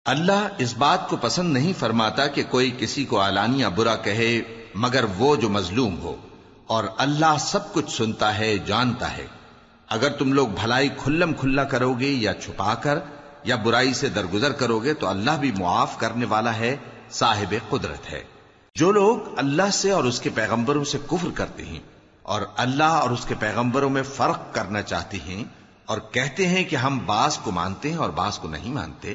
اللہ اس بات کو پسند نہیں فرماتا کہ کوئی کسی کو علانیہ برا کہے مگر وہ جو مظلوم ہو، اور اللہ سب کچھ سنتا ہے، جانتا ہے۔ اگر تم لوگ بھلائی کھلم کھلا کرو گے یا چھپا کر یا برائی سے درگزر کرو گے تو اللہ بھی معاف کرنے والا ہے، صاحب قدرت ہے۔ جو لوگ اللہ سے اور اس کے پیغمبروں سے کفر کرتے ہیں اور اللہ اور اس کے پیغمبروں میں فرق کرنا چاہتے ہیں اور کہتے ہیں کہ ہم بعض کو مانتے ہیں اور بعض کو نہیں مانتے،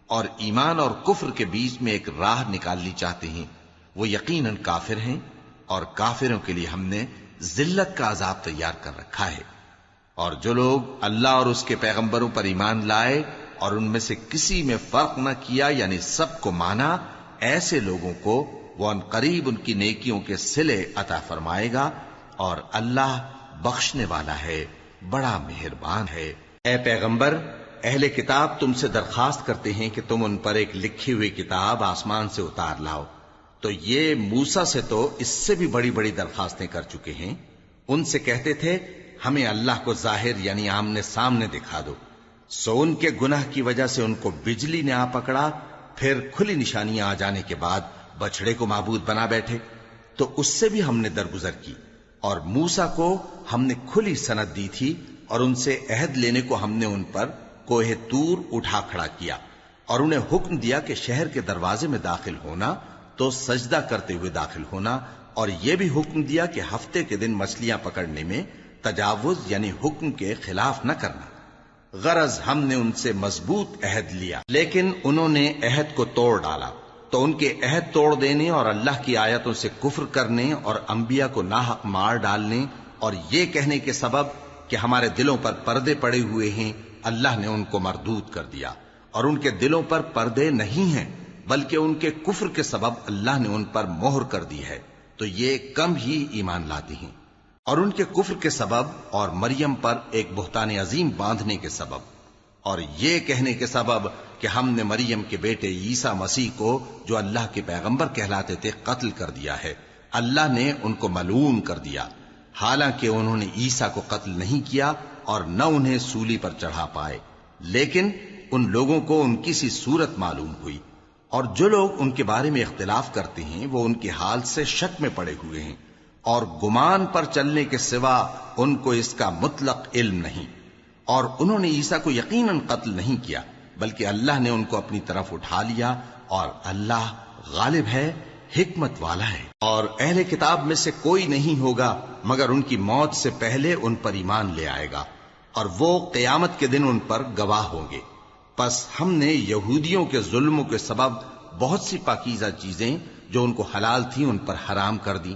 اور ایمان اور کفر کے بیچ میں ایک راہ نکالنی چاہتے ہیں، وہ یقیناً کافر ہیں، اور کافروں کے لیے ہم نے ذلت کا عذاب تیار کر رکھا ہے۔ اور جو لوگ اللہ اور اس کے پیغمبروں پر ایمان لائے اور ان میں سے کسی میں فرق نہ کیا، یعنی سب کو مانا، ایسے لوگوں کو وہ ان قریب ان کی نیکیوں کے صلے عطا فرمائے گا، اور اللہ بخشنے والا ہے، بڑا مہربان ہے۔ اے پیغمبر، اہل کتاب تم سے درخواست کرتے ہیں کہ تم ان پر ایک لکھی ہوئی کتاب آسمان سے اتار لاؤ، تو یہ موسیٰ سے تو اس سے بھی بڑی بڑی درخواستیں کر چکے ہیں۔ ان سے کہتے تھے ہمیں اللہ کو ظاہر یعنی آمنے سامنے دکھا دو، سو ان کے گناہ کی وجہ سے ان کو بجلی نے آ پکڑا، پھر کھلی نشانیاں آ جانے کے بعد بچڑے کو معبود بنا بیٹھے، تو اس سے بھی ہم نے درگزر کی۔ اور موسیٰ کو ہم نے کھلی سند دی تھی، اور ان سے عہد لینے کو ہم نے ان پر کوہ طور اٹھا کھڑا کیا، اور انہیں حکم دیا کہ شہر کے دروازے میں داخل ہونا تو سجدہ کرتے ہوئے داخل ہونا، اور یہ بھی حکم دیا کہ ہفتے کے دن مچھلیاں پکڑنے میں تجاوز یعنی حکم کے خلاف نہ کرنا۔ غرض ہم نے ان سے مضبوط عہد لیا، لیکن انہوں نے عہد کو توڑ ڈالا، تو ان کے عہد توڑ دینے اور اللہ کی آیتوں سے کفر کرنے اور انبیاء کو ناحق مار ڈالنے اور یہ کہنے کے سبب کہ ہمارے دلوں پر پردے پڑے ہوئے ہیں، اللہ نے ان کو مردود کر دیا۔ اور ان کے دلوں پر پردے نہیں ہیں، بلکہ ان کے کفر کے سبب اللہ نے ان پر مہر کر دی ہے، تو یہ کم ہی ایمان لاتے ہیں۔ اور ان کے کفر کے سبب اور مریم پر ایک بہتان عظیم باندھنے کے سبب اور یہ کہنے کے سبب کہ ہم نے مریم کے بیٹے عیسیٰ مسیح کو جو اللہ کے پیغمبر کہلاتے تھے قتل کر دیا ہے، اللہ نے ان کو ملعون کر دیا، حالانکہ انہوں نے عیسیٰ کو قتل نہیں کیا اور نہ انہیں سولی پر چڑھا پائے، لیکن ان لوگوں کو ان کی سی صورت معلوم ہوئی۔ اور جو لوگ ان کے بارے میں اختلاف کرتے ہیں وہ ان کے حال سے شک میں پڑے ہوئے ہیں، اور گمان پر چلنے کے سوا ان کو اس کا مطلق علم نہیں۔ اور انہوں نے عیسیٰ کو یقیناً قتل نہیں کیا، بلکہ اللہ نے ان کو اپنی طرف اٹھا لیا، اور اللہ غالب ہے، حکمت والا ہے۔ اور اہل کتاب میں سے کوئی نہیں ہوگا مگر ان کی موت سے پہلے ان پر ایمان لے آئے گا، اور وہ قیامت کے دن ان پر گواہ ہوں گے۔ پس ہم نے یہودیوں کے ظلموں کے سبب بہت سی پاکیزہ چیزیں جو ان کو حلال تھیں ان پر حرام کر دی،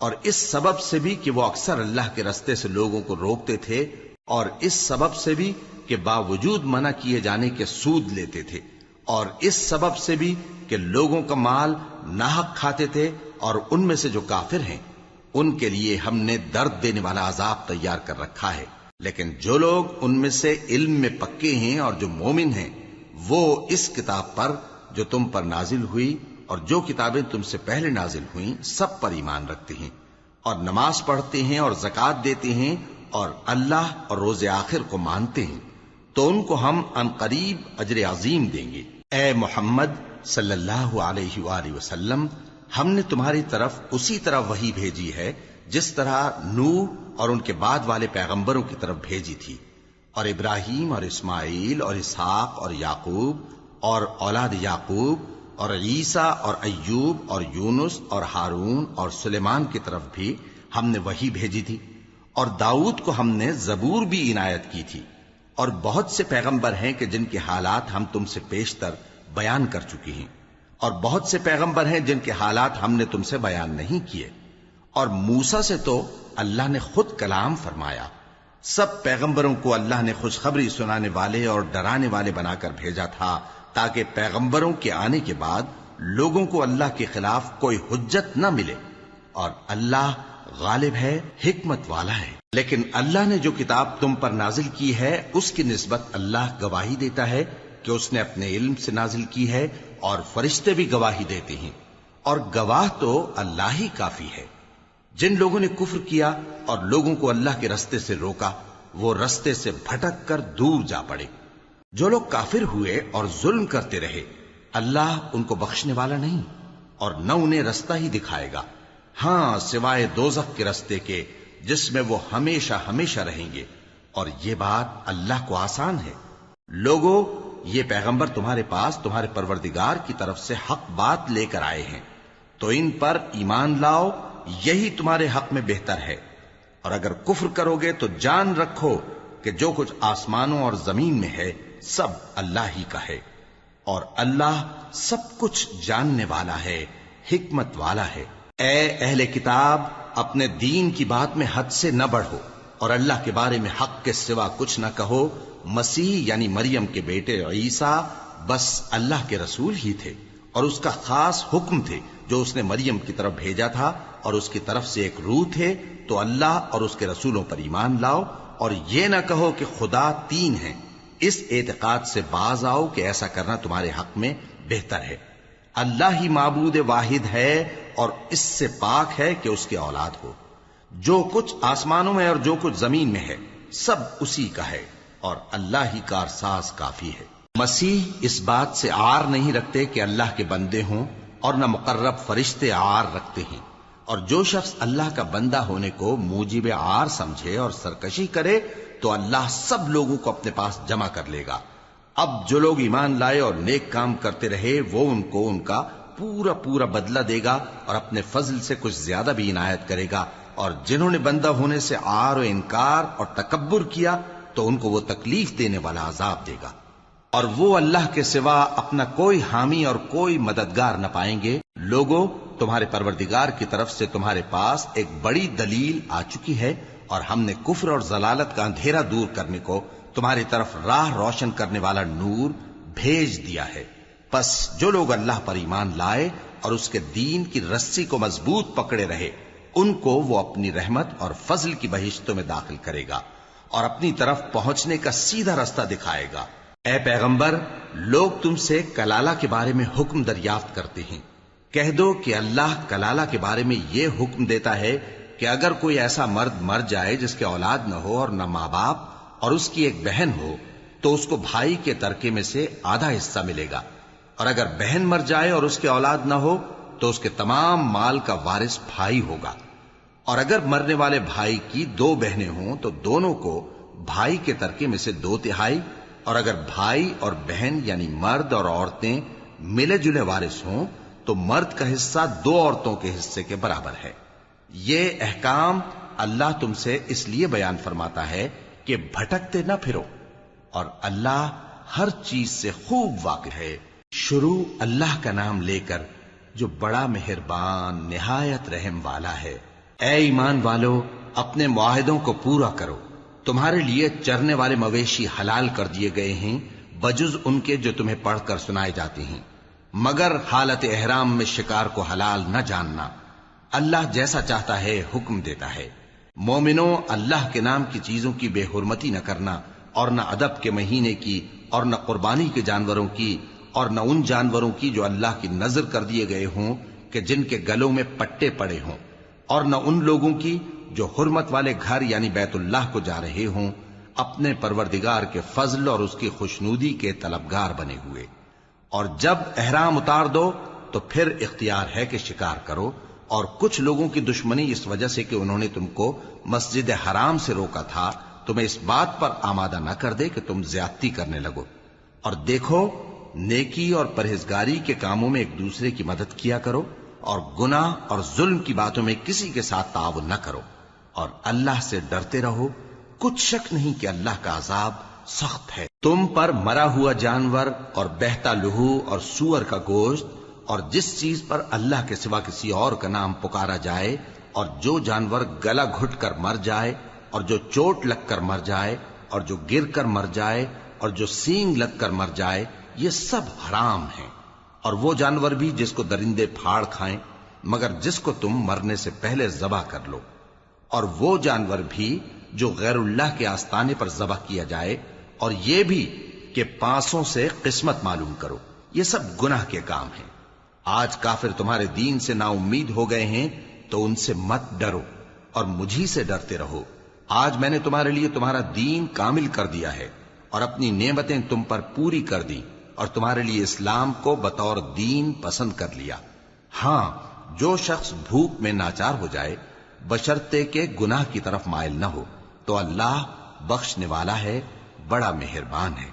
اور اس سبب سے بھی کہ وہ اکثر اللہ کے رستے سے لوگوں کو روکتے تھے، اور اس سبب سے بھی کہ باوجود منع کیے جانے کے سود لیتے تھے، اور اس سبب سے بھی کہ لوگوں کا مال ناحق کھاتے تھے، اور ان میں سے جو کافر ہیں ان کے لیے ہم نے درد دینے والا عذاب تیار کر رکھا ہے۔ لیکن جو لوگ ان میں سے علم میں پکے ہیں اور جو مومن ہیں وہ اس کتاب پر جو تم پر نازل ہوئی اور جو کتابیں تم سے پہلے نازل ہوئیں سب پر ایمان رکھتے ہیں، اور نماز پڑھتے ہیں اور زکوٰۃ دیتے ہیں اور اللہ اور روز آخر کو مانتے ہیں، تو ان کو ہم عنقریب اجر عظیم دیں گے۔ اے محمد صلی اللہ علیہ وآلہ وسلم، ہم نے تمہاری طرف اسی طرح وحی بھیجی ہے جس طرح نوح اور ان کے بعد والے پیغمبروں کی طرف بھیجی تھی، اور ابراہیم اور اسماعیل اور اسحاق اور یعقوب اور اولاد یعقوب اور عیسیٰ اور ایوب اور یونس اور ہارون اور سلیمان کی طرف بھی ہم نے وحی بھیجی تھی، اور داؤد کو ہم نے زبور بھی عنایت کی تھی، اور بہت سے پیغمبر ہیں کہ جن کے حالات ہم تم سے پیشتر بیان کر چکے ہیں، اور بہت سے پیغمبر ہیں جن کے حالات ہم نے تم سے بیان نہیں کیے، اور موسیٰ سے تو اللہ نے خود کلام فرمایا۔ سب پیغمبروں کو اللہ نے خوشخبری سنانے والے اور ڈرانے والے بنا کر بھیجا تھا تاکہ پیغمبروں کے آنے کے بعد لوگوں کو اللہ کے خلاف کوئی حجت نہ ملے، اور اللہ غالب ہے، حکمت والا ہے۔ لیکن اللہ نے جو کتاب تم پر نازل کی ہے اس کی نسبت اللہ گواہی دیتا ہے کہ اس نے اپنے علم سے نازل کی ہے، اور فرشتے بھی گواہی دیتے ہیں، اور گواہ تو اللہ ہی کافی ہے۔ جن لوگوں نے کفر کیا اور لوگوں کو اللہ کے رستے سے روکا وہ رستے سے بھٹک کر دور جا پڑے۔ جو لوگ کافر ہوئے اور ظلم کرتے رہے اللہ ان کو بخشنے والا نہیں اور نہ انہیں رستہ ہی دکھائے گا، ہاں سوائے دوزخ کے رستے کے جس میں وہ ہمیشہ ہمیشہ رہیں گے، اور یہ بات اللہ کو آسان ہے۔ لوگو، یہ پیغمبر تمہارے پاس تمہارے پروردگار کی طرف سے حق بات لے کر آئے ہیں، تو ان پر ایمان لاؤ، یہی تمہارے حق میں بہتر ہے، اور اگر کفر کرو گے تو جان رکھو کہ جو کچھ آسمانوں اور زمین میں ہے سب اللہ ہی کا ہے، اور اللہ سب کچھ جاننے والا ہے، حکمت والا ہے۔ اے اہل کتاب، اپنے دین کی بات میں حد سے نہ بڑھو اور اللہ کے بارے میں حق کے سوا کچھ نہ کہو۔ مسیح یعنی مریم کے بیٹے عیسیٰ بس اللہ کے رسول ہی تھے اور اس کا خاص حکم تھے جو اس نے مریم کی طرف بھیجا تھا، اور اس کی طرف سے ایک روح تھے، تو اللہ اور اس کے رسولوں پر ایمان لاؤ، اور یہ نہ کہو کہ خدا تین ہیں۔ اس اعتقاد سے باز آؤ کہ ایسا کرنا تمہارے حق میں بہتر ہے۔ اللہ ہی معبود واحد ہے اور اس سے پاک ہے کہ اس کی اولاد ہو۔ جو کچھ آسمانوں میں اور جو کچھ زمین میں ہے سب اسی کا ہے، اور اللہ ہی کارساز کافی ہے۔ مسیح اس بات سے عار نہیں رکھتے کہ اللہ کے بندے ہوں، اور نہ مقرب فرشتے عار رکھتے ہیں، اور جو شخص اللہ کا بندہ ہونے کو موجب عار سمجھے اور سرکشی کرے تو اللہ سب لوگوں کو اپنے پاس جمع کر لے گا۔ اب جو لوگ ایمان لائے اور نیک کام کرتے رہے وہ ان کو ان کا پورا پورا بدلہ دے گا اور اپنے فضل سے کچھ زیادہ بھی عنایت کرے گا، اور جنہوں نے بندہ ہونے سے عار و انکار اور تکبر کیا تو ان کو وہ تکلیف دینے والا عذاب دے گا، اور وہ اللہ کے سوا اپنا کوئی حامی اور کوئی مددگار نہ پائیں گے۔ لوگوں، تمہارے پروردگار کی طرف سے تمہارے پاس ایک بڑی دلیل آ چکی ہے، اور ہم نے کفر اور ضلالت کا اندھیرا دور کرنے کو تمہاری طرف راہ روشن کرنے والا نور بھیج دیا ہے۔ پس جو لوگ اللہ پر ایمان لائے اور اس کے دین کی رسی کو مضبوط پکڑے رہے ان کو وہ اپنی رحمت اور فضل کی بہشتوں میں داخل کرے گا اور اپنی طرف پہنچنے کا سیدھا رستہ دکھائے گا۔ اے پیغمبر، لوگ تم سے کلالہ کے بارے میں حکم دریافت کرتے ہیں، کہہ دو کہ اللہ کلالہ کے بارے میں یہ حکم دیتا ہے کہ اگر کوئی ایسا مرد مر جائے جس کے اولاد نہ ہو اور نہ ماں باپ اور اس کی ایک بہن ہو تو اس کو بھائی کے ترکے میں سے آدھا حصہ ملے گا، اور اگر بہن مر جائے اور اس کے اولاد نہ ہو تو اس کے تمام مال کا وارث بھائی ہوگا، اور اگر مرنے والے بھائی کی دو بہنیں ہوں تو دونوں کو بھائی کے ترکے میں سے 2/3، اور اگر بھائی اور بہن یعنی مرد اور عورتیں ملے جلے وارث ہوں تو مرد کا حصہ 2 عورتوں کے حصے کے برابر ہے۔ یہ احکام اللہ تم سے اس لیے بیان فرماتا ہے کہ بھٹکتے نہ پھرو، اور اللہ ہر چیز سے خوب واقف ہے۔ شروع اللہ کا نام لے کر جو بڑا مہربان نہایت رحم والا ہے۔ اے ایمان والو، اپنے معاہدوں کو پورا کرو۔ تمہارے لیے چرنے والے مویشی حلال کر دیے گئے ہیں بجز ان کے جو تمہیں پڑھ کر سنائے جاتے ہیں، مگر حالت احرام میں شکار کو حلال نہ جاننا۔ اللہ جیسا چاہتا ہے حکم دیتا ہے۔ مومنوں، اللہ کے نام کی چیزوں کی بے حرمتی نہ کرنا، اور نہ ادب کے مہینے کی، اور نہ قربانی کے جانوروں کی، اور نہ ان جانوروں کی جو اللہ کی نذر کر دیے گئے ہوں کہ جن کے گلوں میں پٹے پڑے ہوں، اور نہ ان لوگوں کی جو حرمت والے گھر یعنی بیت اللہ کو جا رہے ہوں اپنے پروردگار کے فضل اور اس کی خوشنودی کے طلبگار بنے ہوئے۔ اور جب احرام اتار دو تو پھر اختیار ہے کہ شکار کرو، اور کچھ لوگوں کی دشمنی اس وجہ سے کہ انہوں نے تم کو مسجد حرام سے روکا تھا تمہیں اس بات پر آمادہ نہ کر دے کہ تم زیادتی کرنے لگو۔ اور دیکھو، نیکی اور پرہیزگاری کے کاموں میں ایک دوسرے کی مدد کیا کرو، اور گناہ اور ظلم کی باتوں میں کسی کے ساتھ تعاون نہ کرو، اور اللہ سے ڈرتے رہو۔ کچھ شک نہیں کہ اللہ کا عذاب سخت ہے۔ تم پر مرا ہوا جانور اور بہتا لہو اور سور کا گوشت اور جس چیز پر اللہ کے سوا کسی اور کا نام پکارا جائے، اور جو جانور گلا گھٹ کر مر جائے، اور جو چوٹ لگ کر مر جائے، اور جو گر کر مر جائے، اور جو سینگ لگ کر مر جائے، یہ سب حرام ہیں۔ اور وہ جانور بھی جس کو درندے پھاڑ کھائیں، مگر جس کو تم مرنے سے پہلے ذبح کر لو، اور وہ جانور بھی جو غیر اللہ کے آستانے پر ذبح کیا جائے، اور یہ بھی کہ پانسوں سے قسمت معلوم کرو۔ یہ سب گناہ کے کام ہیں۔ آج کافر تمہارے دین سے نا امید ہو گئے ہیں تو ان سے مت ڈرو اور مجھی سے ڈرتے رہو۔ آج میں نے تمہارے لیے تمہارا دین کامل کر دیا ہے، اور اپنی نعمتیں تم پر پوری کر دی اور تمہارے لیے اسلام کو بطور دین پسند کر لیا۔ ہاں، جو شخص بھوک میں ناچار ہو جائے بشرطے کہ گناہ کی طرف مائل نہ ہو تو اللہ بخشنے والا ہے، بڑا مہربان ہے۔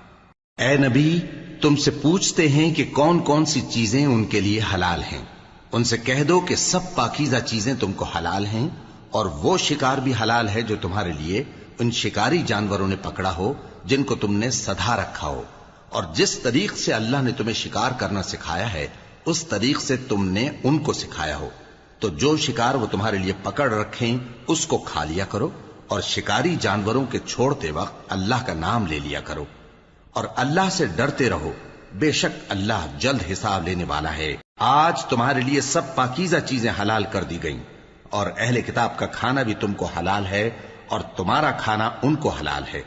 اے نبی، تم سے پوچھتے ہیں کہ کون کون سی چیزیں ان کے لیے حلال ہیں۔ ان سے کہہ دو کہ سب پاکیزہ چیزیں تم کو حلال ہیں، اور وہ شکار بھی حلال ہے جو تمہارے لیے ان شکاری جانوروں نے پکڑا ہو جن کو تم نے سدھا رکھا ہو، اور جس طریق سے اللہ نے تمہیں شکار کرنا سکھایا ہے اس طریق سے تم نے ان کو سکھایا ہو، تو جو شکار وہ تمہارے لیے پکڑ رکھیں اس کو کھا لیا کرو، اور شکاری جانوروں کے چھوڑتے وقت اللہ کا نام لے لیا کرو، اور اللہ سے ڈرتے رہو، بے شک اللہ جلد حساب لینے والا ہے۔ آج تمہارے لیے سب پاکیزہ چیزیں حلال کر دی گئیں، اور اہل کتاب کا کھانا بھی تم کو حلال ہے اور تمہارا کھانا ان کو حلال ہے،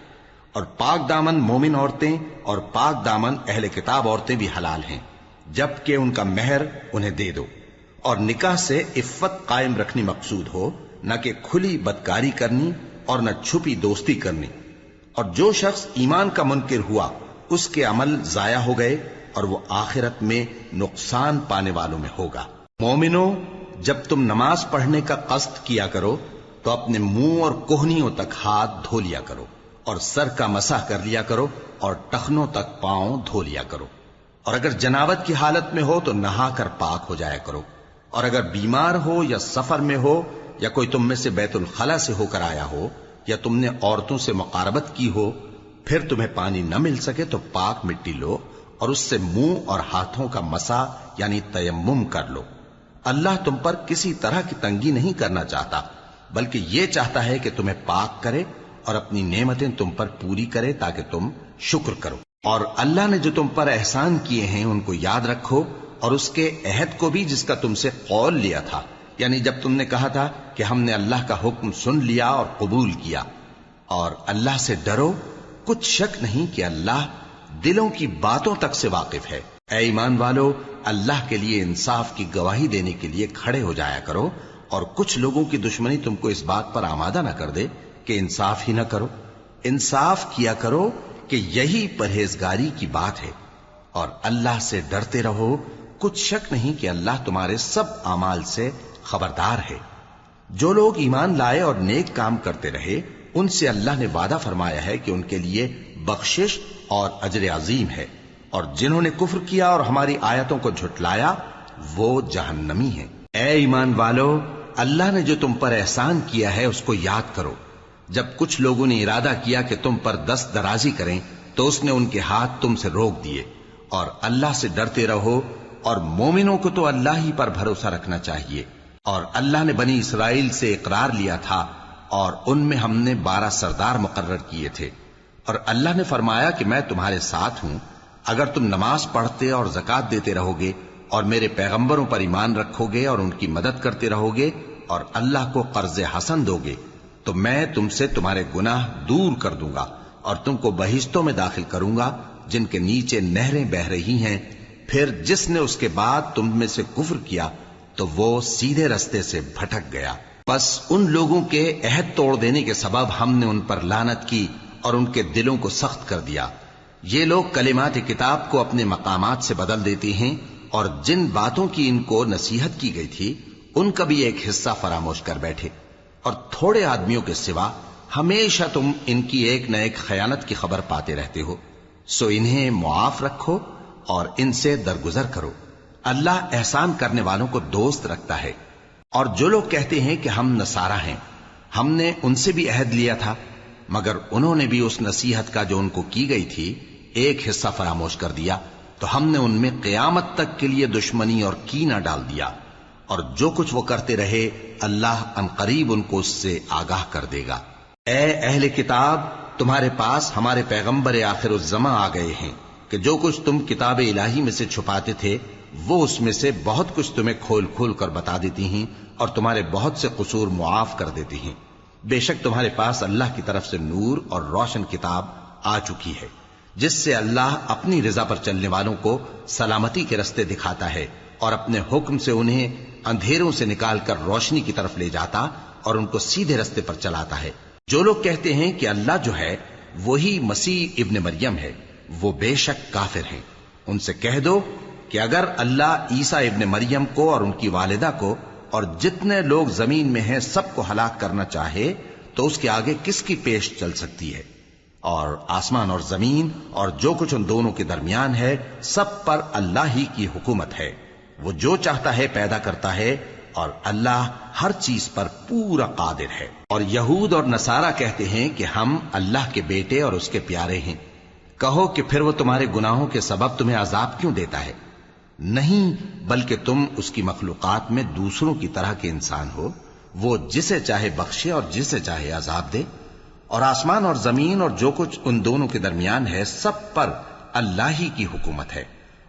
اور پاک دامن مومن عورتیں اور پاک دامن اہل کتاب عورتیں بھی حلال ہیں، جبکہ ان کا مہر انہیں دے دو، اور نکاح سے عفت قائم رکھنی مقصود ہو، نہ کہ کھلی بدکاری کرنی اور نہ چھپی دوستی کرنی۔ اور جو شخص ایمان کا منکر ہوا اس کے عمل ضائع ہو گئے اور وہ آخرت میں نقصان پانے والوں میں ہوگا۔ مومنو، جب تم نماز پڑھنے کا قصد کیا کرو تو اپنے منہ اور کوہنیوں تک ہاتھ دھو لیا کرو، اور سر کا مسح کر لیا کرو، اور ٹخنوں تک پاؤں دھو لیا کرو، اور اگر جنابت کی حالت میں ہو تو نہا کر پاک ہو جایا کرو، اور اگر بیمار ہو یا سفر میں ہو یا کوئی تم میں سے بیت الخلا سے ہو کر آیا ہو یا تم نے عورتوں سے مقاربت کی ہو، پھر تمہیں پانی نہ مل سکے تو پاک مٹی لو اور اس سے منہ اور ہاتھوں کا مسح یعنی تیمم کر لو۔ اللہ تم پر کسی طرح کی تنگی نہیں کرنا چاہتا، بلکہ یہ چاہتا ہے کہ تمہیں پاک کرے اور اپنی نعمتیں تم پر پوری کرے تاکہ تم شکر کرو۔ اور اللہ نے جو تم پر احسان کیے ہیں ان کو یاد رکھو، اور اس کے عہد کو بھی جس کا تم سے قول لیا تھا، یعنی جب تم نے کہا تھا کہ ہم نے اللہ کا حکم سن لیا اور قبول کیا۔ اور اللہ سے ڈرو، کچھ شک نہیں کہ اللہ دلوں کی باتوں تک سے واقف ہے۔ اے ایمان والو، اللہ کے لیے انصاف کی گواہی دینے کے لیے کھڑے ہو جایا کرو، اور کچھ لوگوں کی دشمنی تم کو اس بات پر آمادہ نہ کر دے کہ انصاف ہی نہ کرو۔ انصاف کیا کرو کہ یہی پرہیزگاری کی بات ہے، اور اللہ سے ڈرتے رہو، کچھ شک نہیں کہ اللہ تمہارے سب اعمال سے خبردار ہے۔ جو لوگ ایمان لائے اور نیک کام کرتے رہے ان سے اللہ نے وعدہ فرمایا ہے کہ ان کے لیے بخشش اور اجر عظیم ہے، اور جنہوں نے کفر کیا اور ہماری آیتوں کو جھٹلایا وہ جہنمی ہیں۔ اے ایمان والو، اللہ نے جو تم پر احسان کیا ہے اس کو یاد کرو۔ جب کچھ لوگوں نے ارادہ کیا کہ تم پر دست درازی کریں تو اس نے ان کے ہاتھ تم سے روک دیے، اور اللہ سے ڈرتے رہو، اور مومنوں کو تو اللہ ہی پر بھروسہ رکھنا چاہیے۔ اور اللہ نے بنی اسرائیل سے اقرار لیا تھا اور ان میں ہم نے 12 سردار مقرر کیے تھے، اور اللہ نے فرمایا کہ میں تمہارے ساتھ ہوں، اگر تم نماز پڑھتے اور زکوٰۃ دیتے رہو گے اور میرے پیغمبروں پر ایمان رکھو گے اور ان کی مدد کرتے رہو گے اور اللہ کو قرض حسن دو گے تو میں تم سے تمہارے گناہ دور کر دوں گا اور تم کو بہشتوں میں داخل کروں گا جن کے نیچے نہریں بہ رہی ہیں۔ پھر جس نے اس کے بعد تم میں سے کفر کیا تو وہ سیدھے رستے سے بھٹک گیا۔ بس ان لوگوں کے عہد توڑ دینے کے سبب ہم نے ان پر لعنت کی اور ان کے دلوں کو سخت کر دیا۔ یہ لوگ کلمات کتاب کو اپنے مقامات سے بدل دیتے ہیں، اور جن باتوں کی ان کو نصیحت کی گئی تھی ان کا بھی ایک حصہ فراموش کر بیٹھے، اور تھوڑے آدمیوں کے سوا ہمیشہ تم ان کی ایک نہ ایک خیانت کی خبر پاتے رہتے ہو، سو انہیں معاف رکھو اور ان سے درگزر کرو۔ اللہ احسان کرنے والوں کو دوست رکھتا ہے۔ اور جو لوگ کہتے ہیں کہ ہم نصارہ ہیں، ہم نے ان سے بھی عہد لیا تھا، مگر انہوں نے بھی اس نصیحت کا جو ان کو کی گئی تھی ایک حصہ فراموش کر دیا، تو ہم نے ان میں قیامت تک کے لیے دشمنی اور کینہ ڈال دیا، اور جو کچھ وہ کرتے رہے اللہ عنقریب ان کو اس سے آگاہ کر دے گا۔ اے اہل کتاب، تمہارے پاس ہمارے پیغمبر آخر الزماں آ گئے ہیں کہ جو کچھ تم کتاب الہی میں سے چھپاتے تھے وہ اس میں سے بہت کچھ تمہیں کھول کھول کر بتا دیتی ہیں اور تمہارے بہت سے قصور معاف کر دیتی ہیں۔ بے شک تمہارے پاس اللہ کی طرف سے نور اور روشن کتاب آ چکی ہے، جس سے اللہ اپنی رضا پر چلنے والوں کو سلامتی کے رستے دکھاتا ہے اور اپنے حکم سے انہیں اندھیروں سے نکال کر روشنی کی طرف لے جاتا اور ان کو سیدھے رستے پر چلاتا ہے۔ جو لوگ کہتے ہیں کہ اللہ جو ہے وہی مسیح ابن مریم ہے، وہ بے شک کافر ہیں۔ ان سے کہہ دو کہ اگر اللہ عیسیٰ ابن مریم کو اور ان کی والدہ کو اور جتنے لوگ زمین میں ہیں سب کو ہلاک کرنا چاہے تو اس کے آگے کس کی پیش چل سکتی ہے؟ اور آسمان اور زمین اور جو کچھ ان دونوں کے درمیان ہے سب پر اللہ ہی کی حکومت ہے۔ وہ جو چاہتا ہے پیدا کرتا ہے، اور اللہ ہر چیز پر پورا قادر ہے۔ اور یہود اور نصارہ کہتے ہیں کہ ہم اللہ کے بیٹے اور اس کے پیارے ہیں۔ کہو کہ پھر وہ تمہارے گناہوں کے سبب تمہیں عذاب کیوں دیتا ہے؟ نہیں، بلکہ تم اس کی مخلوقات میں دوسروں کی طرح کے انسان ہو، وہ جسے چاہے بخشے اور جسے چاہے عذاب دے۔ اور آسمان اور زمین اور جو کچھ ان دونوں کے درمیان ہے سب پر اللہ ہی کی حکومت ہے،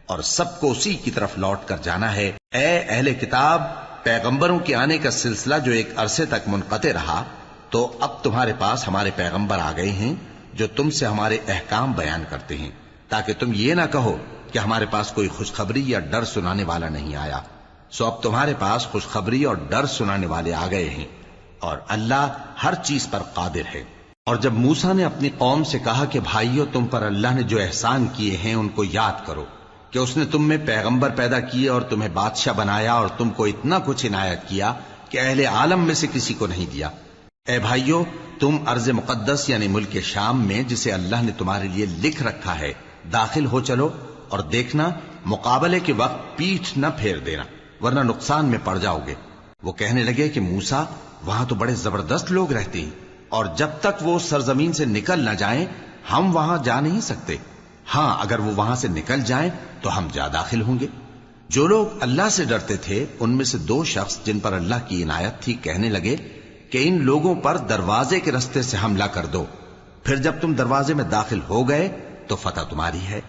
اور سب کو اسی کی طرف لوٹ کر جانا ہے۔ اے اہل کتاب، پیغمبروں کے آنے کا سلسلہ جو ایک عرصے تک منقطع رہا، تو اب تمہارے پاس ہمارے پیغمبر آ گئے ہیں جو تم سے ہمارے احکام بیان کرتے ہیں، تاکہ تم یہ نہ کہو کہ ہمارے پاس کوئی خوشخبری یا ڈر سنانے والا نہیں آیا۔ سو اب تمہارے پاس خوشخبری اور ڈر سنانے والے آ گئے ہیں، اور اللہ ہر چیز پر قادر ہے۔ اور جب موسیٰ نے اپنی قوم سے کہا کہ بھائیو، تم پر اللہ نے جو احسان کیے ہیں ان کو یاد کرو، کہ اس نے تم میں پیغمبر پیدا کیے اور تمہیں بادشاہ بنایا اور تم کو اتنا کچھ عنایت کیا کہ اہل عالم میں سے کسی کو نہیں دیا۔ اے بھائیو، تم ارض مقدس یعنی ملک شام میں، جسے اللہ نے تمہارے لیے لکھ رکھا ہے، داخل ہو چلو، اور دیکھنا مقابلے کے وقت پیٹھ نہ پھیر دینا، ورنہ نقصان میں پڑ جاؤ گے۔ وہ کہنے لگے کہ موسیٰ، وہاں تو بڑے زبردست لوگ رہتے ہیں، اور جب تک وہ سرزمین سے نکل نہ جائیں ہم وہاں جا نہیں سکتے۔ ہاں، اگر وہ وہاں سے نکل جائیں تو ہم جا داخل ہوں گے۔ جو لوگ اللہ سے ڈرتے تھے ان میں سے دو شخص جن پر اللہ کی عنایت تھی کہنے لگے کہ ان لوگوں پر دروازے کے رستے سے حملہ کر دو، پھر جب تم دروازے میں داخل ہو گئے تو فتح تمہاری ہے،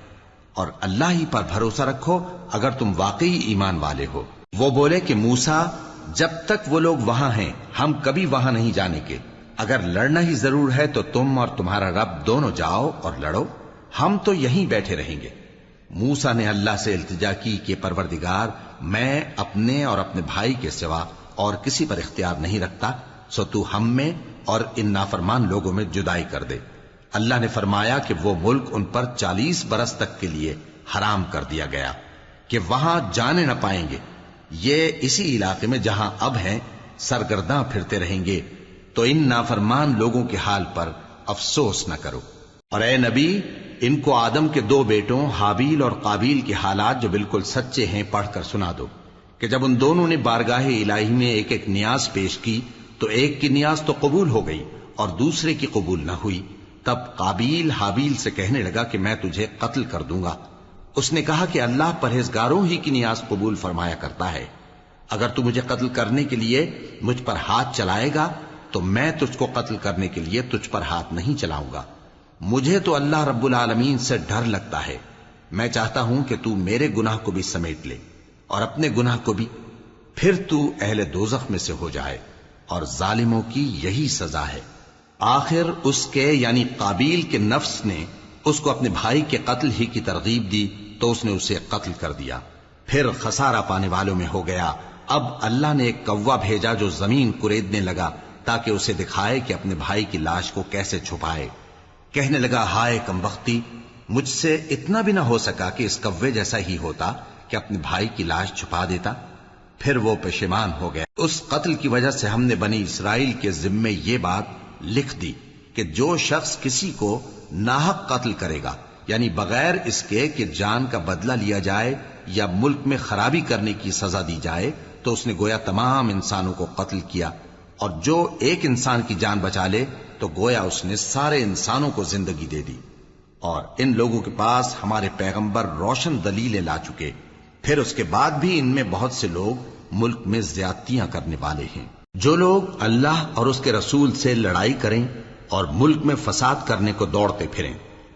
اور اللہ ہی پر بھروسہ رکھو اگر تم واقعی ایمان والے ہو۔ وہ بولے کہ موسیٰ، جب تک وہ لوگ وہاں ہیں ہم کبھی وہاں نہیں جانے کے، اگر لڑنا ہی ضرور ہے تو تم اور تمہارا رب دونوں جاؤ اور لڑو، ہم تو یہیں بیٹھے رہیں گے۔ موسیٰ نے اللہ سے التجا کی کہ پروردگار، میں اپنے اور اپنے بھائی کے سوا اور کسی پر اختیار نہیں رکھتا، سو تو ہم میں اور ان نافرمان لوگوں میں جدائی کر دے۔ اللہ نے فرمایا کہ وہ ملک ان پر 40 برس تک کے لیے حرام کر دیا گیا کہ وہاں جانے نہ پائیں گے۔ یہ اسی علاقے میں جہاں اب ہیں سرگرداں پھرتے رہیں گے، تو ان نافرمان لوگوں کے حال پر افسوس نہ کرو۔ اور اے نبی، ان کو آدم کے 2 بیٹوں حابیل اور قابیل کے حالات جو بالکل سچے ہیں پڑھ کر سنا دو، کہ جب ان دونوں نے بارگاہ الہی میں ایک ایک نیاز پیش کی تو ایک کی نیاز تو قبول ہو گئی اور دوسرے کی قبول نہ ہوئی۔ تب قابیل حابیل سے کہنے لگا کہ میں تجھے قتل کر دوں گا۔ اس نے کہا کہ اللہ پرہیزگاروں ہی کی نیاز قبول فرمایا کرتا ہے، اگر تو مجھے قتل کرنے کے لیے مجھ پر ہاتھ چلائے گا تو میں تجھ کو قتل کرنے کے لیے تجھ پر ہاتھ نہیں چلاؤں گا۔ مجھے تو اللہ رب العالمین سے ڈر لگتا ہے، میں چاہتا ہوں کہ تو میرے گناہ کو بھی سمیٹ لے اور اپنے گناہ کو بھی، پھر تو اہل دوزخ میں سے ہو جائے، اور ظالموں کی یہی سزا ہے۔ آخر اس کے یعنی قابیل کے نفس نے اس کو اپنے بھائی کے قتل ہی کی ترغیب دی تو اس نے اسے قتل کر دیا، پھر خسارہ پانے والوں میں ہو گیا۔ اب اللہ نے ایک کوا بھیجا جو زمین کریدنے لگا تاکہ اسے دکھائے کہ اپنے بھائی کی لاش کو کیسے چھپائے۔ کہنے لگا، ہائے کمبختی، مجھ سے اتنا بھی نہ ہو سکا کہ اس کوے جیسا ہی ہوتا کہ اپنے بھائی کی لاش چھپا دیتا۔ پھر وہ پشیمان ہو گیا۔ اس قتل کی وجہ سے ہم نے بنی اسرائیل کے ذمے یہ بات لکھ دی کہ جو شخص کسی کو ناحق قتل کرے گا، یعنی بغیر اس کے کہ جان کا بدلہ لیا جائے یا ملک میں خرابی کرنے کی سزا دی جائے، تو اس نے گویا تمام انسانوں کو قتل کیا، اور جو ایک انسان کی جان بچا لے تو گویا اس نے سارے انسانوں کو زندگی دے دی۔ اور ان لوگوں کے پاس ہمارے پیغمبر روشن دلیلیں لا چکے، پھر اس کے بعد بھی ان میں بہت سے لوگ ملک میں زیادتیاں کرنے والے ہیں۔ جو لوگ اللہ اور اس کے رسول سے لڑائی کریں اور ملک میں فساد کرنے کو دوڑتے پھریں،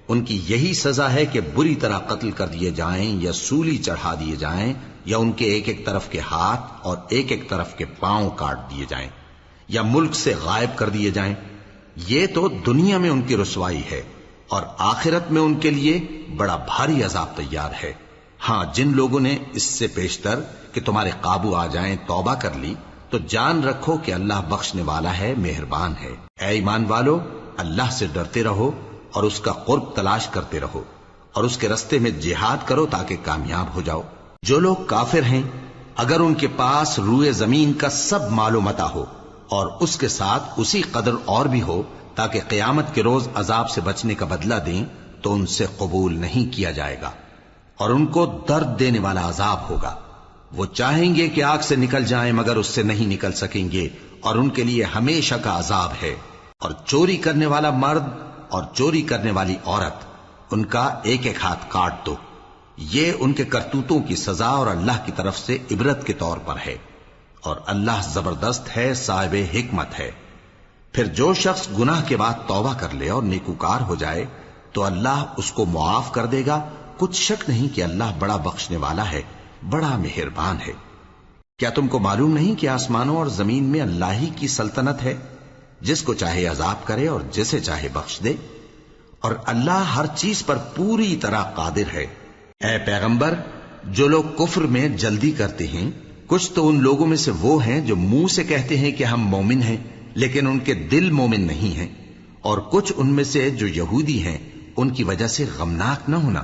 ان کی یہی سزا ہے کہ بری طرح قتل کر دیے جائیں یا سولی چڑھا دیے جائیں، یا ان کے ایک ایک طرف کے ہاتھ اور ایک ایک طرف کے پاؤں کاٹ دیے جائیں، یا ملک سے غائب کر دیے جائیں۔ یہ تو دنیا میں ان کی رسوائی ہے، اور آخرت میں ان کے لیے بڑا بھاری عذاب تیار ہے۔ ہاں، جن لوگوں نے اس سے پیشتر کہ تمہارے قابو آ جائیں توبہ کر لی تو جان رکھو کہ اللہ بخشنے والا ہے، مہربان ہے۔ اے ایمان والو، اللہ سے ڈرتے رہو اور اس کا قرب تلاش کرتے رہو اور اس کے رستے میں جہاد کرو تاکہ کامیاب ہو جاؤ۔ جو لوگ کافر ہیں اگر ان کے پاس روئے زمین کا سب مال و متاع ہو اور اس کے ساتھ اسی قدر اور بھی ہو تاکہ قیامت کے روز عذاب سے بچنے کا بدلہ دیں تو ان سے قبول نہیں کیا جائے گا اور ان کو درد دینے والا عذاب ہوگا۔ وہ چاہیں گے کہ آگ سے نکل جائیں مگر اس سے نہیں نکل سکیں گے اور ان کے لیے ہمیشہ کا عذاب ہے۔ اور چوری کرنے والا مرد اور چوری کرنے والی عورت ان کا ایک ایک ہاتھ کاٹ دو، یہ ان کے کرتوتوں کی سزا اور اللہ کی طرف سے عبرت کے طور پر ہے، اور اللہ زبردست ہے، صاحب حکمت ہے۔ پھر جو شخص گناہ کے بعد توبہ کر لے اور نیکوکار ہو جائے تو اللہ اس کو معاف کر دے گا، کچھ شک نہیں کہ اللہ بڑا بخشنے والا ہے، بڑا مہربان ہے۔ کیا تم کو معلوم نہیں کہ آسمانوں اور زمین میں اللہ ہی کی سلطنت ہے، جس کو چاہے عذاب کرے اور جسے چاہے بخش دے، اور اللہ ہر چیز پر پوری طرح قادر ہے۔ اے پیغمبر، جو لوگ کفر میں جلدی کرتے ہیں کچھ تو ان لوگوں میں سے وہ ہیں جو منہ سے کہتے ہیں کہ ہم مومن ہیں لیکن ان کے دل مومن نہیں ہیں، اور کچھ ان میں سے جو یہودی ہیں ان کی وجہ سے غمناک نہ ہونا۔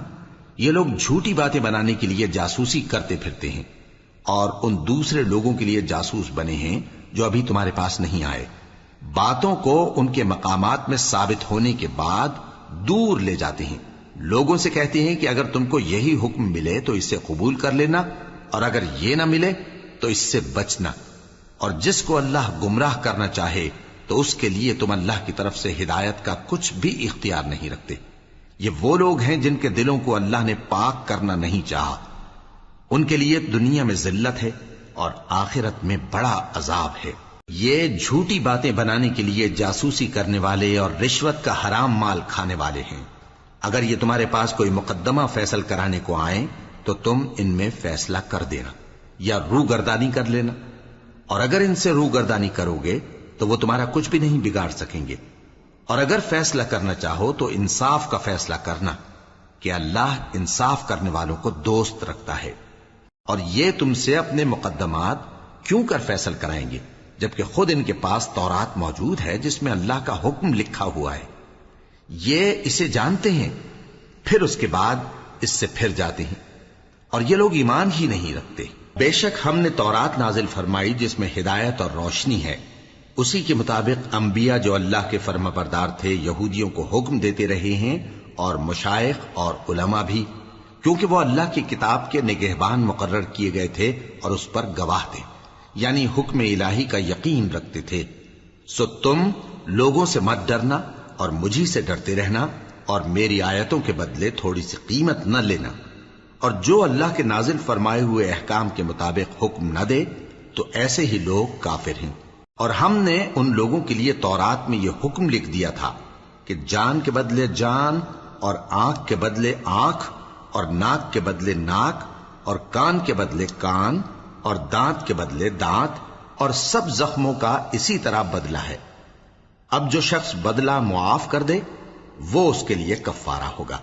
یہ لوگ جھوٹی باتیں بنانے کے لیے جاسوسی کرتے پھرتے ہیں اور ان دوسرے لوگوں کے لیے جاسوس بنے ہیں جو ابھی تمہارے پاس نہیں آئے، باتوں کو ان کے مقامات میں ثابت ہونے کے بعد دور لے جاتے ہیں، لوگوں سے کہتے ہیں کہ اگر تم کو یہی حکم ملے تو اسے قبول کر لینا اور اگر یہ نہ ملے تو اس سے بچنا، اور جس کو اللہ گمراہ کرنا چاہے تو اس کے لیے تم اللہ کی طرف سے ہدایت کا کچھ بھی اختیار نہیں رکھتے۔ یہ وہ لوگ ہیں جن کے دلوں کو اللہ نے پاک کرنا نہیں چاہا، ان کے لیے دنیا میں ذلت ہے اور آخرت میں بڑا عذاب ہے۔ یہ جھوٹی باتیں بنانے کے لیے جاسوسی کرنے والے اور رشوت کا حرام مال کھانے والے ہیں۔ اگر یہ تمہارے پاس کوئی مقدمہ فیصل کرانے کو آئیں تو تم ان میں فیصلہ کر دینا یا روگردانی کر لینا، اور اگر ان سے روگردانی کرو گے تو وہ تمہارا کچھ بھی نہیں بگاڑ سکیں گے، اور اگر فیصلہ کرنا چاہو تو انصاف کا فیصلہ کرنا کہ اللہ انصاف کرنے والوں کو دوست رکھتا ہے۔ اور یہ تم سے اپنے مقدمات کیوں کر فیصل کرائیں گے جبکہ خود ان کے پاس تورات موجود ہے جس میں اللہ کا حکم لکھا ہوا ہے، یہ اسے جانتے ہیں پھر اس کے بعد اس سے پھر جاتے ہیں، اور یہ لوگ ایمان ہی نہیں رکھتے۔ بے شک ہم نے تورات نازل فرمائی جس میں ہدایت اور روشنی ہے، اسی کے مطابق انبیاء جو اللہ کے فرما بردار تھے یہودیوں کو حکم دیتے رہے ہیں، اور مشائخ اور علماء بھی، کیونکہ وہ اللہ کی کتاب کے نگہبان مقرر کیے گئے تھے اور اس پر گواہ تھے، یعنی حکم الہی کا یقین رکھتے تھے۔ سو تم لوگوں سے مت ڈرنا اور مجھی سے ڈرتے رہنا، اور میری آیتوں کے بدلے تھوڑی سی قیمت نہ لینا، اور جو اللہ کے نازل فرمائے ہوئے احکام کے مطابق حکم نہ دے تو ایسے ہی لوگ کافر ہیں۔ اور ہم نے ان لوگوں کے لیے تورات میں یہ حکم لکھ دیا تھا کہ جان کے بدلے جان، اور آنکھ کے بدلے آنکھ، اور ناک کے بدلے ناک، اور کان کے بدلے کان، اور دانت کے بدلے دانت، اور سب زخموں کا اسی طرح بدلہ ہے۔ اب جو شخص بدلہ معاف کر دے وہ اس کے لیے کفارہ ہوگا،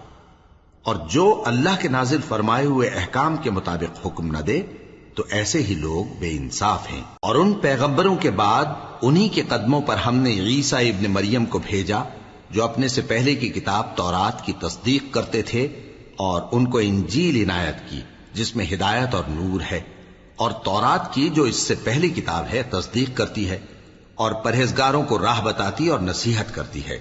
اور جو اللہ کے نازل فرمائے ہوئے احکام کے مطابق حکم نہ دے تو ایسے ہی لوگ بے انصاف ہیں۔ اور ان پیغمبروں کے بعد انہی کے قدموں پر ہم نے عیسیٰ ابن مریم کو بھیجا جو اپنے سے پہلے کی کتاب تورات کی تصدیق کرتے تھے، اور ان کو انجیل عنایت کی جس میں ہدایت اور نور ہے، اور تورات کی جو اس سے پہلی کتاب ہے تصدیق کرتی ہے اور پرہیزگاروں کو راہ بتاتی اور نصیحت کرتی ہے۔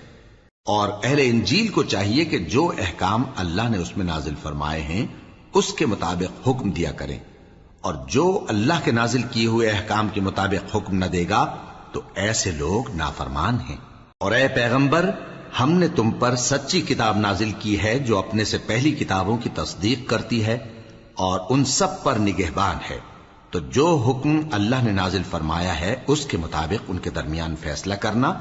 اور اہل انجیل کو چاہیے کہ جو احکام اللہ نے اس میں نازل فرمائے ہیں اس کے مطابق حکم دیا کریں، اور جو اللہ کے نازل کیے ہوئے احکام کے مطابق حکم نہ دے گا تو ایسے لوگ نافرمان ہیں۔ اور اے پیغمبر، ہم نے تم پر سچی کتاب نازل کی ہے جو اپنے سے پہلی کتابوں کی تصدیق کرتی ہے اور ان سب پر نگہبان ہے، تو جو حکم اللہ نے نازل فرمایا ہے اس کے مطابق ان کے درمیان فیصلہ کرنا،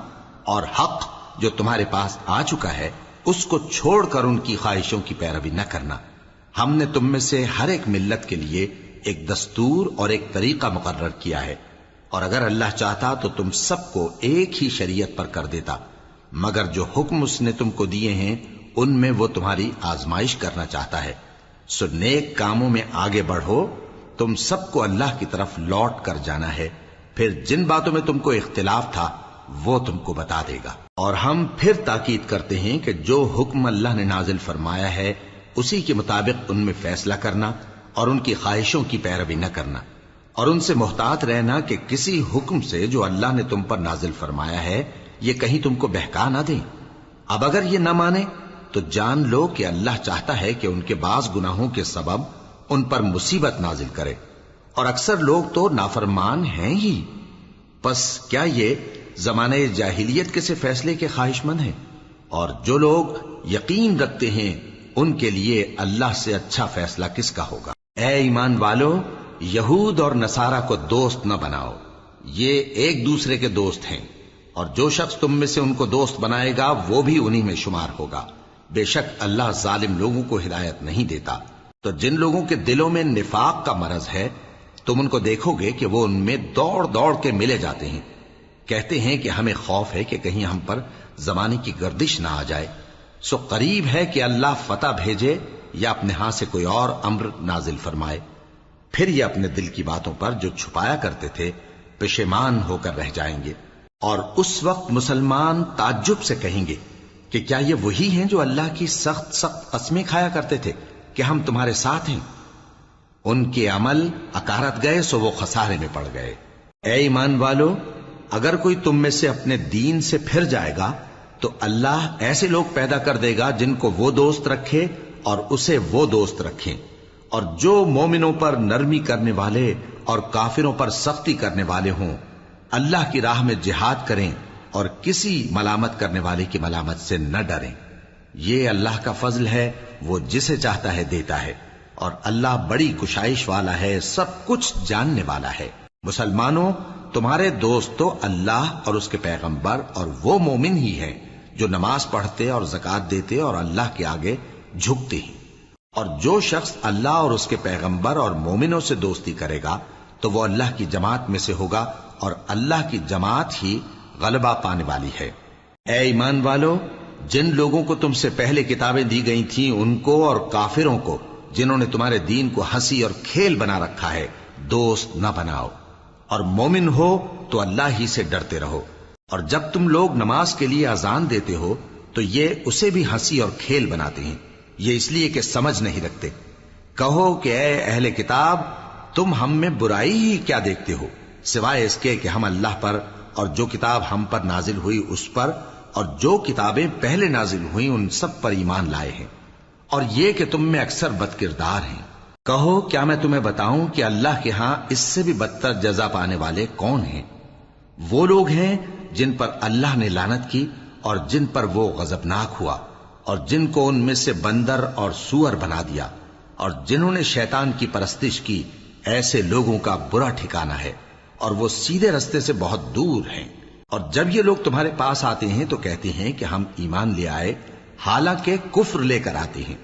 اور حق جو تمہارے پاس آ چکا ہے اس کو چھوڑ کر ان کی خواہشوں کی پیروی نہ کرنا۔ ہم نے تم میں سے ہر ایک ملت کے لیے ایک دستور اور ایک طریقہ مقرر کیا ہے، اور اگر اللہ چاہتا تو تم سب کو ایک ہی شریعت پر کر دیتا، مگر جو حکم اس نے تم کو دیے ہیں ان میں وہ تمہاری آزمائش کرنا چاہتا ہے۔ سو نیک کاموں میں آگے بڑھو، تم سب کو اللہ کی طرف لوٹ کر جانا ہے۔ پھر جن باتوں میں تم کو اختلاف تھا وہ تم کو بتا دے گا۔ اور ہم پھر تاکید کرتے ہیں کہ جو حکم اللہ نے نازل فرمایا ہے اسی کے مطابق ان میں فیصلہ کرنا اور ان کی خواہشوں کی پیروی نہ کرنا، اور ان سے محتاط رہنا کہ کسی حکم سے جو اللہ نے تم پر نازل فرمایا ہے یہ کہیں تم کو بہکا نہ دیں۔ اب اگر یہ نہ مانے تو جان لو کہ اللہ چاہتا ہے کہ ان کے بعض گناہوں کے سبب ان پر مصیبت نازل کرے، اور اکثر لوگ تو نافرمان ہیں ہی۔ پس کیا یہ زمانہ جاہلیت کے سے فیصلے کے خواہش مند ہیں؟ اور جو لوگ یقین رکھتے ہیں ان کے لیے اللہ سے اچھا فیصلہ کس کا ہوگا؟ اے ایمان والو، یہود اور نصارہ کو دوست نہ بناؤ، یہ ایک دوسرے کے دوست ہیں، اور جو شخص تم میں سے ان کو دوست بنائے گا وہ بھی انہی میں شمار ہوگا۔ بے شک اللہ ظالم لوگوں کو ہدایت نہیں دیتا۔ تو جن لوگوں کے دلوں میں نفاق کا مرض ہے تم ان کو دیکھو گے کہ وہ ان میں دوڑ دوڑ کے ملے جاتے ہیں، کہتے ہیں کہ ہمیں خوف ہے کہ کہیں ہم پر زمانے کی گردش نہ آ جائے، سو قریب ہے کہ اللہ فتح بھیجے یا اپنے ہاں سے کوئی اور امر نازل فرمائے، پھر یہ اپنے دل کی باتوں پر جو چھپایا کرتے تھے پشیمان ہو کر رہ جائیں گے۔ اور اس وقت مسلمان تعجب سے کہیں گے کہ کیا یہ وہی ہیں جو اللہ کی سخت سخت قسمیں کھایا کرتے تھے کہ ہم تمہارے ساتھ ہیں؟ ان کے عمل اکارت گئے سو وہ خسارے میں پڑ گئے۔ اے ایمان والو، اگر کوئی تم میں سے اپنے دین سے پھر جائے گا تو اللہ ایسے لوگ پیدا کر دے گا جن کو وہ دوست رکھے اور اسے وہ دوست رکھیں، اور جو مومنوں پر نرمی کرنے والے اور کافروں پر سختی کرنے والے ہوں، اللہ کی راہ میں جہاد کریں اور کسی ملامت کرنے والے کی ملامت سے نہ ڈریں۔ یہ اللہ کا فضل ہے، وہ جسے چاہتا ہے دیتا ہے، اور اللہ بڑی کشائش والا ہے، سب کچھ جاننے والا ہے۔ مسلمانوں، تمہارے دوست تو اللہ اور اس کے پیغمبر اور وہ مومن ہی ہیں جو نماز پڑھتے اور زکوٰۃ دیتے اور اللہ کے آگے جھکتے ہیں۔ اور جو شخص اللہ اور اس کے پیغمبر اور مومنوں سے دوستی کرے گا تو وہ اللہ کی جماعت میں سے ہوگا، اور اللہ کی جماعت ہی غلبہ پانے والی ہے۔ اے ایمان والو، جن لوگوں کو تم سے پہلے کتابیں دی گئی تھیں ان کو اور کافروں کو جنہوں نے تمہارے دین کو ہنسی اور کھیل بنا رکھا ہے دوست نہ بناؤ، اور مومن ہو تو اللہ ہی سے ڈرتے رہو۔ اور جب تم لوگ نماز کے لیے اذان دیتے ہو تو یہ اسے بھی ہنسی اور کھیل بناتے ہیں، یہ اس لیے کہ سمجھ نہیں رکھتے۔ کہو کہ اے اہل کتاب، تم ہم میں برائی ہی کیا دیکھتے ہو، سوائے اس کے کہ ہم اللہ پر اور جو کتاب ہم پر نازل ہوئی اس پر اور جو کتابیں پہلے نازل ہوئیں ان سب پر ایمان لائے ہیں، اور یہ کہ تم میں اکثر بد کردار ہیں۔ کہو کیا میں تمہیں بتاؤں کہ اللہ کے ہاں اس سے بھی بدتر جزا پانے والے کون ہیں؟ وہ لوگ ہیں جن پر اللہ نے لعنت کی اور جن پر وہ غضبناک ہوا، اور جن کو ان میں سے بندر اور سور بنا دیا، اور جنہوں نے شیطان کی پرستش کی، ایسے لوگوں کا برا ٹھکانہ ہے، اور وہ سیدھے رستے سے بہت دور ہیں۔ اور جب یہ لوگ تمہارے پاس آتے ہیں تو کہتے ہیں کہ ہم ایمان لے آئے، حالانکہ کفر لے کر آتے ہیں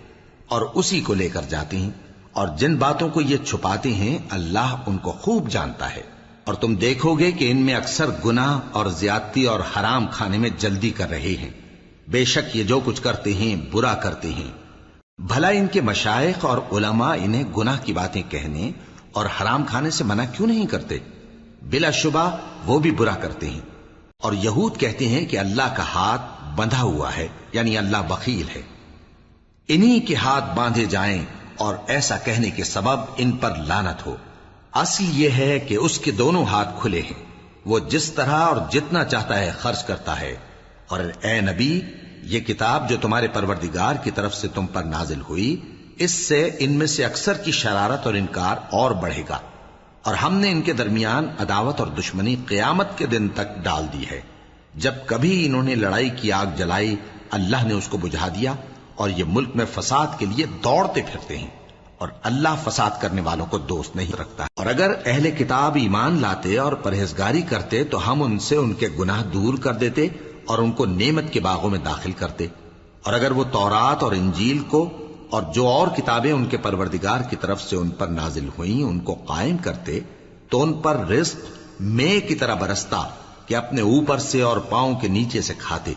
اور اسی کو لے کر جاتے ہیں، اور جن باتوں کو یہ چھپاتے ہیں اللہ ان کو خوب جانتا ہے۔ اور تم دیکھو گے کہ ان میں اکثر گناہ اور زیادتی اور حرام کھانے میں جلدی کر رہے ہیں، بے شک یہ جو کچھ کرتے ہیں برا کرتے ہیں۔ بھلا ان کے مشائخ اور علماء انہیں گناہ کی باتیں کہنے اور حرام کھانے سے منع کیوں نہیں کرتے؟ بلا شبہ وہ بھی برا کرتے ہیں۔ اور یہود کہتے ہیں کہ اللہ کا ہاتھ بندھا ہوا ہے، یعنی اللہ بخیل ہے، انہی کے ہاتھ باندھے جائیں، اور ایسا کہنے کے سبب ان پر لعنت ہو۔ اصل یہ ہے کہ اس کے دونوں ہاتھ کھلے ہیں، وہ جس طرح اور جتنا چاہتا ہے خرچ کرتا ہے۔ اور اے نبی، یہ کتاب جو تمہارے پروردگار کی طرف سے تم پر نازل ہوئی، اس سے ان میں سے اکثر کی شرارت اور انکار اور بڑھے گا، اور ہم نے ان کے درمیان عداوت اور دشمنی قیامت کے دن تک ڈال دی ہے۔ جب کبھی انہوں نے لڑائی کی آگ جلائی اللہ نے اس کو بجھا دیا، اور یہ ملک میں فساد کے لیے دوڑتے پھرتے ہیں، اور اللہ فساد کرنے والوں کو دوست نہیں رکھتا۔ اور اگر اہل کتاب ایمان لاتے اور پرہیزگاری کرتے تو ہم ان سے ان کے گناہ دور کر دیتے اور ان کو نعمت کے باغوں میں داخل کرتے۔ اور اگر وہ تورات اور انجیل کو اور جو اور کتابیں ان کے پروردگار کی طرف سے ان پر نازل ہوئیں ان کو قائم کرتے تو ان پر رزق مے کی طرح برستا کہ اپنے اوپر سے اور پاؤں کے نیچے سے کھاتے۔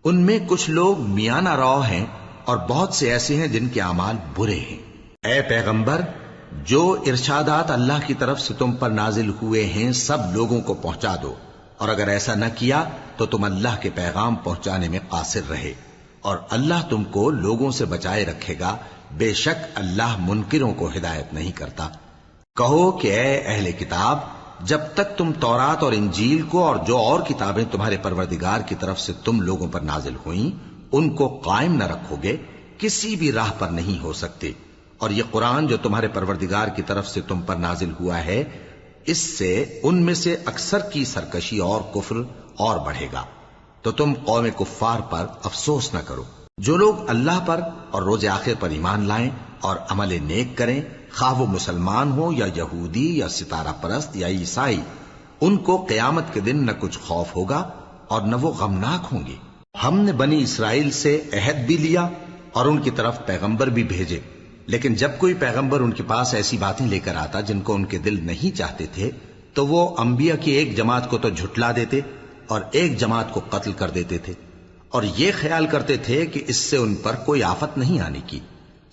ان میں کچھ لوگ میانہ رو ہیں اور بہت سے ایسے ہیں جن کے اعمال برے ہیں۔ اے پیغمبر، جو ارشادات اللہ کی طرف سے تم پر نازل ہوئے ہیں سب لوگوں کو پہنچا دو، اور اگر ایسا نہ کیا تو تم اللہ کے پیغام پہنچانے میں قاصر رہے، اور اللہ تم کو لوگوں سے بچائے رکھے گا، بے شک اللہ منکروں کو ہدایت نہیں کرتا۔ کہو کہ اے اہل کتاب، جب تک تم تورات اور انجیل کو اور جو اور کتابیں تمہارے پروردگار کی طرف سے تم لوگوں پر نازل ہوئیں ان کو قائم نہ رکھو گے، کسی بھی راہ پر نہیں ہو سکتے۔ اور یہ قرآن جو تمہارے پروردگار کی طرف سے تم پر نازل ہوا ہے، اس سے ان میں سے اکثر کی سرکشی اور کفر اور بڑھے گا، تو تم قوم کفار پر افسوس نہ کرو۔ جو لوگ اللہ پر اور روز آخر پر ایمان لائیں اور عمل نیک کریں، خواہ وہ مسلمان ہو یا یہودی یا ستارہ پرست یا عیسائی، ان کو قیامت کے دن نہ کچھ خوف ہوگا اور نہ وہ غمناک ہوں گے۔ ہم نے بنی اسرائیل سے عہد بھی لیا اور ان کی طرف پیغمبر بھی بھیجے، لیکن جب کوئی پیغمبر ان کے پاس ایسی باتیں لے کر آتا جن کو ان کے دل نہیں چاہتے تھے، تو وہ انبیاء کی ایک جماعت کو تو جھٹلا دیتے اور ایک جماعت کو قتل کر دیتے تھے، اور یہ خیال کرتے تھے کہ اس سے ان پر کوئی آفت نہیں آنے کی،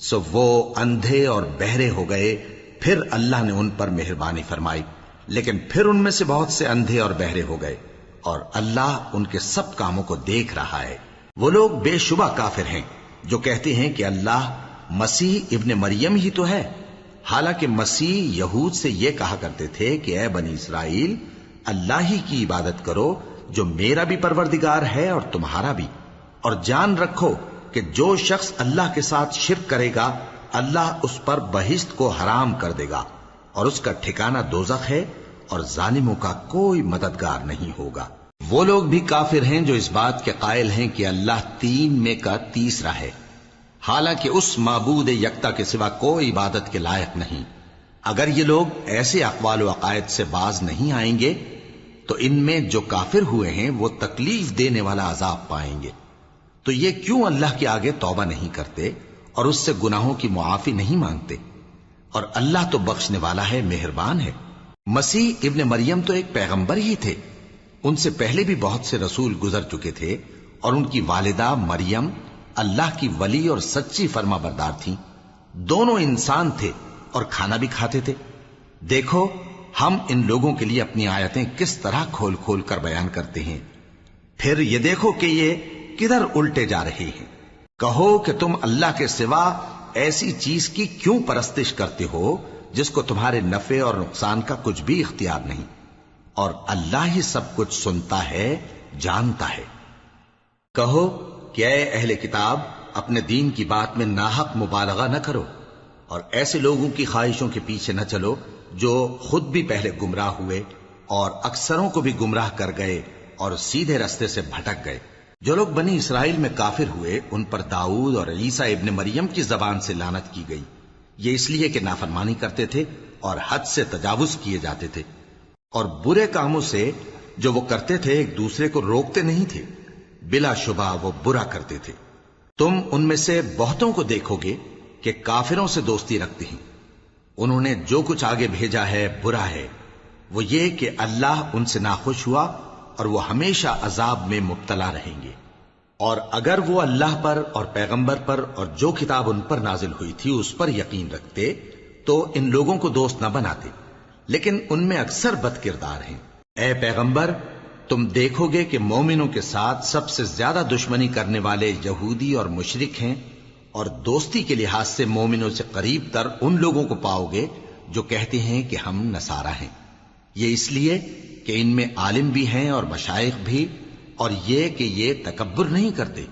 سو وہ اندھے اور بہرے ہو گئے۔ پھر اللہ نے ان پر مہربانی فرمائی، لیکن پھر ان میں سے بہت سے اندھے اور بہرے ہو گئے، اور اللہ ان کے سب کاموں کو دیکھ رہا ہے۔ وہ لوگ بے شبہ کافر ہیں جو کہتے ہیں کہ اللہ مسیح ابن مریم ہی تو ہے، حالانکہ مسیح یہود سے یہ کہا کرتے تھے کہ اے بنی اسرائیل، اللہ ہی کی عبادت کرو جو میرا بھی پروردگار ہے اور تمہارا بھی، اور جان رکھو کہ جو شخص اللہ کے ساتھ شرک کرے گا اللہ اس پر بہشت کو حرام کر دے گا، اور اس کا ٹھکانہ دوزخ ہے، اور ظالموں کا کوئی مددگار نہیں ہوگا۔ وہ لوگ بھی کافر ہیں جو اس بات کے قائل ہیں کہ اللہ تین میں کا تیسرا ہے، حالانکہ اس معبود یکتا کے سوا کوئی عبادت کے لائق نہیں۔ اگر یہ لوگ ایسے اقوال و عقائد سے باز نہیں آئیں گے تو ان میں جو کافر ہوئے ہیں وہ تکلیف دینے والا عذاب پائیں گے۔ تو یہ کیوں اللہ کے آگے توبہ نہیں کرتے اور اس سے گناہوں کی معافی نہیں مانگتے؟ اور اللہ تو بخشنے والا ہے، مہربان ہے۔ مسیح ابن مریم تو ایک پیغمبر ہی تھے، ان سے پہلے بھی بہت سے رسول گزر چکے تھے، اور ان کی والدہ مریم اللہ کی ولی اور سچی فرما بردار تھیں۔ دونوں انسان تھے اور کھانا بھی کھاتے تھے۔ دیکھو ہم ان لوگوں کے لیے اپنی آیتیں کس طرح کھول کھول کر بیان کرتے ہیں، پھر یہ دیکھو کہ یہ کدھر الٹے جا رہے ہیں۔ کہو کہ تم اللہ کے سوا ایسی چیز کی کیوں پرستش کرتے ہو جس کو تمہارے نفع اور نقصان کا کچھ بھی اختیار نہیں، اور اللہ ہی سب کچھ سنتا ہے، جانتا ہے۔ کہو کہ اے اہل کتاب، اپنے دین کی بات میں ناحق مبالغہ نہ کرو، اور ایسے لوگوں کی خواہشوں کے پیچھے نہ چلو جو خود بھی پہلے گمراہ ہوئے اور اکثروں کو بھی گمراہ کر گئے اور سیدھے رستے سے بھٹک گئے۔ جو لوگ بنی اسرائیل میں کافر ہوئے ان پر داؤد اور عیسیٰ ابن مریم کی زبان سے لعنت کی گئی، یہ اس لیے کہ نافرمانی کرتے تھے اور حد سے تجاوز کیے جاتے تھے، اور برے کاموں سے جو وہ کرتے تھے ایک دوسرے کو روکتے نہیں تھے، بلا شبہ وہ برا کرتے تھے۔ تم ان میں سے بہتوں کو دیکھو گے کہ کافروں سے دوستی رکھتے ہیں، انہوں نے جو کچھ آگے بھیجا ہے برا ہے، وہ یہ کہ اللہ ان سے ناخوش ہوا اور وہ ہمیشہ عذاب میں مبتلا رہیں گے۔ اور اگر وہ اللہ پر اور پیغمبر پر اور جو کتاب ان پر نازل ہوئی تھی اس پر یقین رکھتے تو ان لوگوں کو دوست نہ بناتے، لیکن ان میں اکثر بد کردار ہیں۔ اے پیغمبر، تم دیکھو گے کہ مومنوں کے ساتھ سب سے زیادہ دشمنی کرنے والے یہودی اور مشرک ہیں، اور دوستی کے لحاظ سے مومنوں سے قریب تر ان لوگوں کو پاؤ گے جو کہتے ہیں کہ ہم نصارہ ہیں۔ یہ اس لیے کہ ان میں عالم بھی ہیں اور مشائخ بھی، اور یہ کہ یہ تکبر نہیں کرتے۔